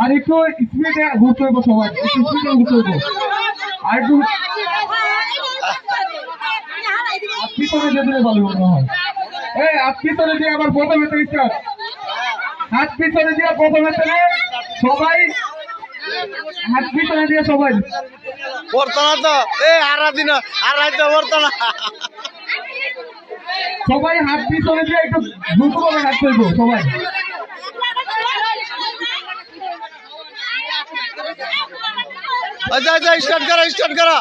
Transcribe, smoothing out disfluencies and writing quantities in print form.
আর একটু স্পিডে ঘুরতে হইব, সবাই একটু স্পিডে ঘুরতে হইব। আর একটু পিছনে যেতে ভালো মনে হয়। এই হাত পিছনে দিয়ে আবার প্রথমে স্টার্ট, হাত পিছনে দিয়ে প্রথমে সবাই, হাত পিছনে দিয়ে সবাই পড়তো না তো, পড়তো না। সবাই হাত পিছনে দিয়ে একটু দ্রুত করে হাত করবো সবাই। আচ্ছা স্টার্ট করা।